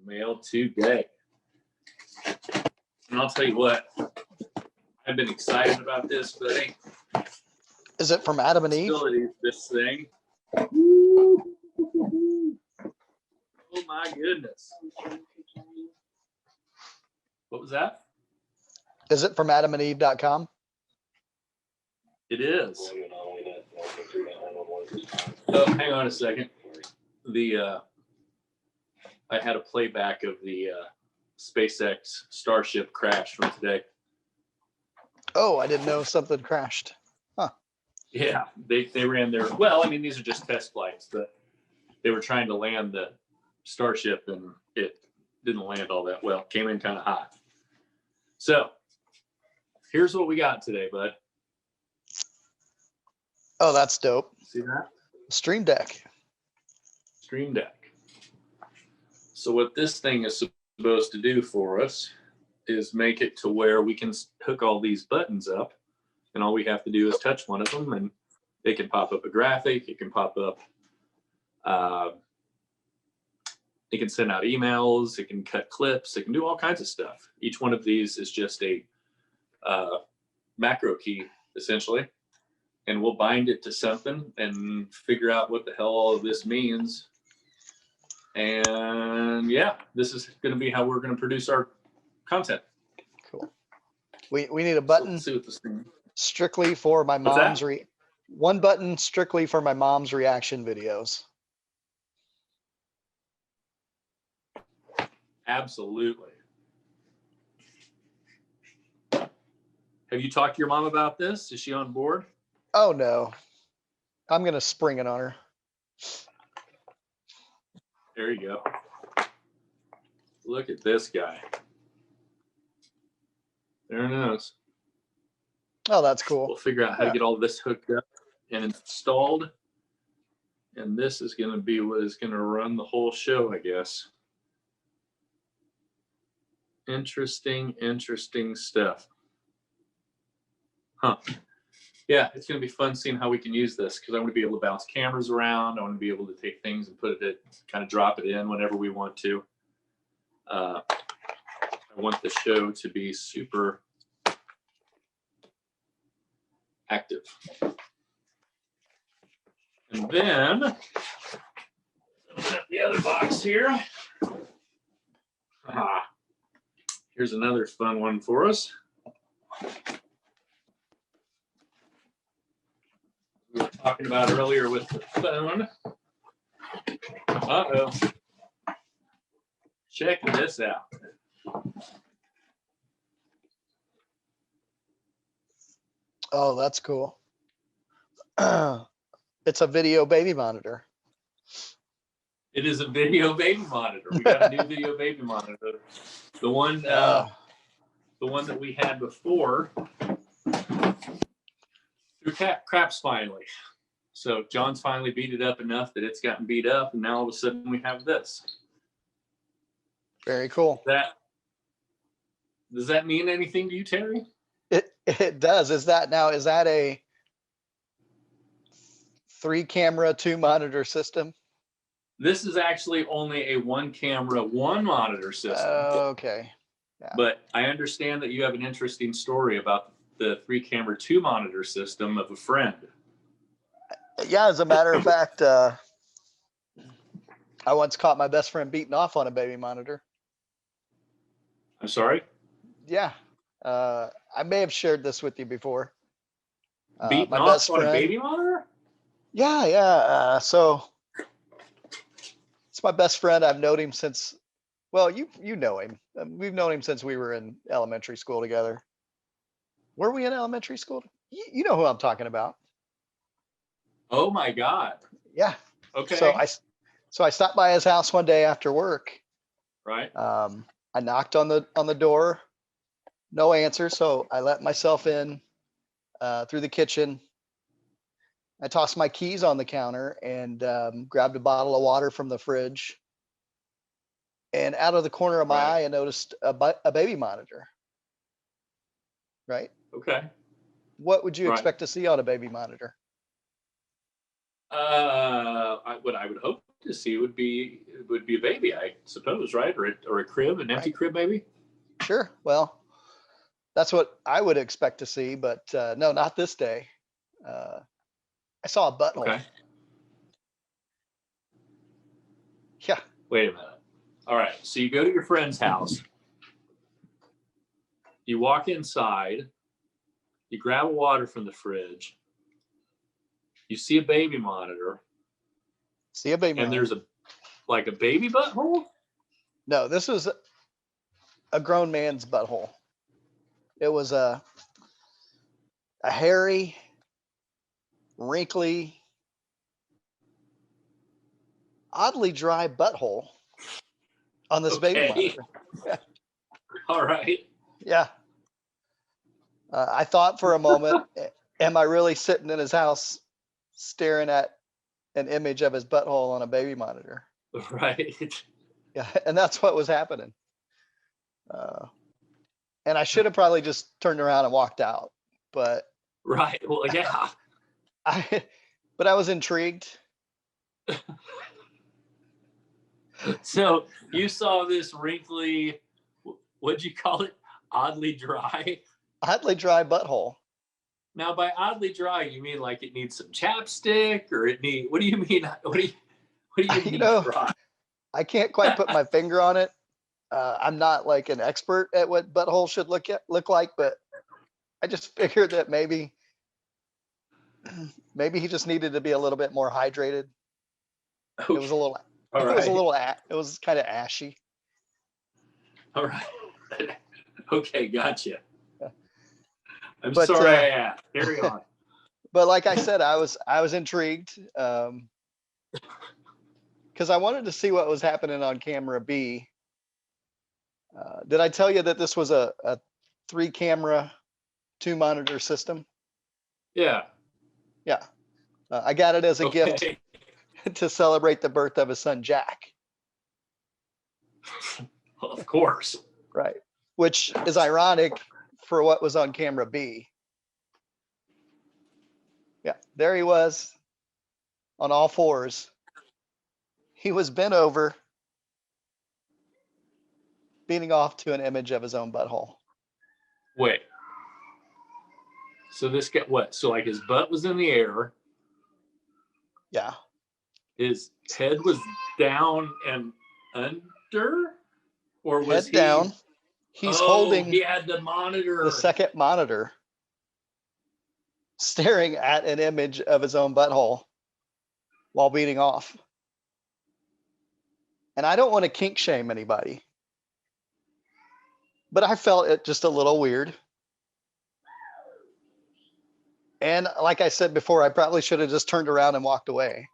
Mail today. And I'll tell you what, I've been excited about this, buddy. Is it from Adam and Eve? This thing. Oh my goodness. What was that? Is it from adamandeve.com? It is. Oh, hang on a second. I had a playback of the SpaceX Starship crash from today. Oh, I didn't know something crashed. Huh. Yeah, they ran their, well, I mean, these are just test flights, but they were trying to land the Starship and it didn't land all that well. Came in kind of hot. So here's what we got today, bud. Oh, that's dope. See that? Stream Deck. Stream Deck. So what this thing is supposed to do for us is make it to where we can hook all these buttons up, and all we have to do is touch one of them and it can pop up a graphic. It can pop up, it can send out emails. It can cut clips. It can do all kinds of stuff. Each one of these is just a macro key, essentially. And we'll bind it to something and figure out what the hell all of this means. And yeah, this is going to be how we're going to produce our content. Cool. We need a button strictly for my mom's one button strictly for my mom's reaction videos. Absolutely. Have you talked to your mom about this? Is she on board? Oh no, I'm going to spring it on her. There you go. Look at this guy. There it is. Oh, that's cool. We'll figure out how to get all this hooked up and installed. And this is going to be what is going to run the whole show, I guess. Interesting stuff. Huh. Yeah, it's going to be fun seeing how we can use this, because I want to be able to bounce cameras around. I want to be able to take things and put it, kind of drop it in whenever we want to. I want the show to be super active. And then open up the other box here. Here's another fun one for us. We were talking about earlier with the phone. Uh-oh. Check this out. Oh, that's cool. It's a video baby monitor. It is a video baby monitor. We got a new video baby monitor. The one that we had before threw craps finally. So John's finally beat it up enough that it's gotten beat up, and now all of a sudden we have this. Very cool. Does that mean anything to you, Terry? It does. Is that a 3-camera, 2-monitor system? This is actually only a 1-camera, 1-monitor system. Okay. Yeah. But I understand that you have an interesting story about the 3-camera, 2-monitor system of a friend. Yeah, as a matter of fact, I once caught my best friend beating off on a baby monitor. I'm sorry? Yeah. I may have shared this with you before. Beating off on a baby monitor? Yeah. So it's my best friend. I've known him since, well, you know him. We've known him since we were in elementary school together. Were we in elementary school? You know who I'm talking about. Oh my God. Yeah. Okay. So I stopped by his house one day after work. Right. I knocked on the door, no answer. So I let myself in through the kitchen. I tossed my keys on the counter and grabbed a bottle of water from the fridge. And out of the corner of my eye, I noticed a baby monitor. Right. Okay. What would you expect to see on a baby monitor? What I would hope to see would be a baby, I suppose, right? Or a crib, an empty Right. crib, maybe. Sure. Well, that's what I would expect to see, but no, not this day. Uh, I saw a butthole. Okay. Yeah. Wait a minute. All right. So you go to your friend's house. You walk inside. You grab water from the fridge. You see a baby monitor, See a baby and monitor. there's a baby butthole. No, this was a grown man's butthole. It was a hairy, wrinkly, oddly dry butthole on this baby Okay. monitor. All right. Yeah. I thought for a moment, am I really sitting in his house staring at an image of his butthole on a baby monitor? Right. Yeah. And that's what was happening. And I should have probably just turned around and walked out, but Right. Well, yeah. I, but I was intrigued. So you saw this wrinkly, what'd you call it? Oddly dry. Oddly dry butthole. Now, by oddly dry, you mean like it needs some chapstick, or what do you mean? What do you You mean know, dry? I can't quite put my finger on it. I'm not like an expert at what butthole should look like, but I just figured that maybe he just needed to be a little bit more hydrated. It was a little All it was a right. little it was kind of ashy. All right. Okay, gotcha. I'm But sorry I asked. Carry on. but like I said, I was intrigued because I wanted to see what was happening on camera B. Did I tell you that this was a 3-camera, 2-monitor system? Yeah. Yeah. I got it as a gift Okay. to celebrate the birth of his son, Jack. Of course. Right. Which is ironic for what was on camera B. Yeah. There he was on all fours. He was bent over, beating off to an image of his own butthole. Wait. So this guy, what? So like his butt was in the air, Yeah. his head was down and under, or was Head down. He's holding he had the monitor. the second monitor, staring at an image of his own butthole while beating off. And I don't want to kink shame anybody, but I felt it just a little weird. And like I said before, I probably should have just turned around and walked away.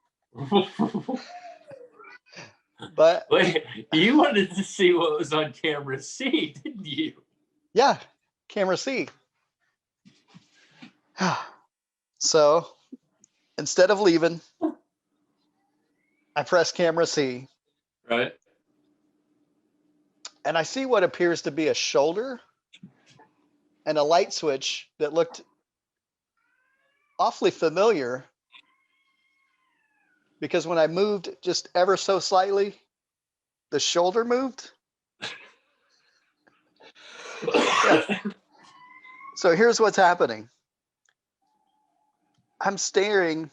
But Wait, you wanted to see what was on camera C, didn't you? yeah, camera C. So instead of leaving, I press camera C. Right. And I see what appears to be a shoulder and a light switch that looked awfully familiar, because when I moved just ever so slightly, the shoulder moved. Yeah. So here's what's happening. I'm staring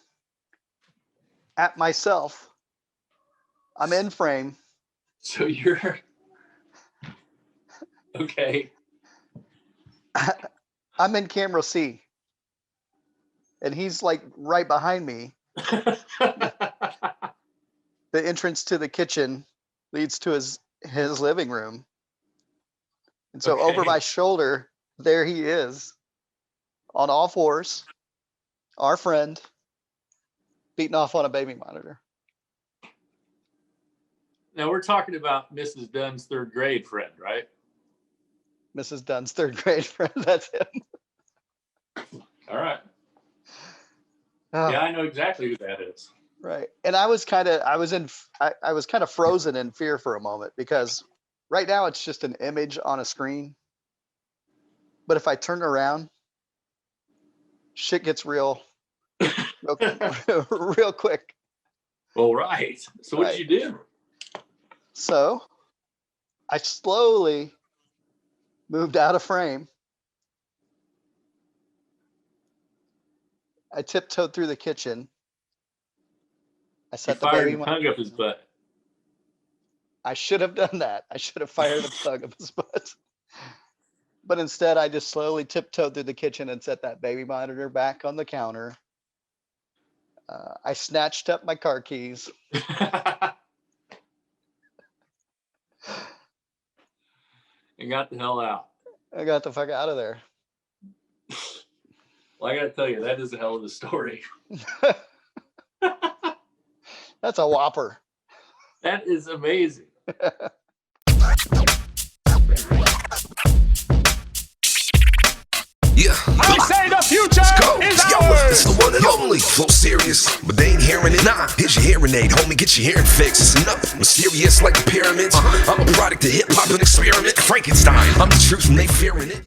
at myself. I'm in frame. So you're okay. I'm in camera C. And he's like right behind me. The entrance to the kitchen leads to his living room. And so over my shoulder, there he is on all fours, our friend, beating off on a baby monitor. Now we're talking about Mrs. Dunn's third grade friend, right? Mrs. Dunn's third grade friend. That's him. All right. Oh, Yeah, I know exactly who that is. right. And I was kind of frozen in fear for a moment, because right now it's just an image on a screen. But if I turn around, shit gets real real quick. Well, right. So what did you do? So I slowly moved out of frame. I tiptoed through the kitchen. I You set the fired baby the tongue up his butt. I should have done that. I should have fired the plug of his butt. But instead, I just slowly tiptoed through the kitchen and set that baby monitor back on the counter. I snatched up my car keys. And got the hell out. I got the fuck out of there. Well, I got to tell you, that is a hell of a story. That's a whopper. That is amazing. Yeah. I say the future is Yo, ours. it's the one and only. Flow serious, but they ain't hearing it. Nah, here's your hearing aid, homie. Get your hearing fixed. It's nothing mysterious like the pyramids. I'm a product of hip hop and experiment. Frankenstein. I'm the truth and they fearing it.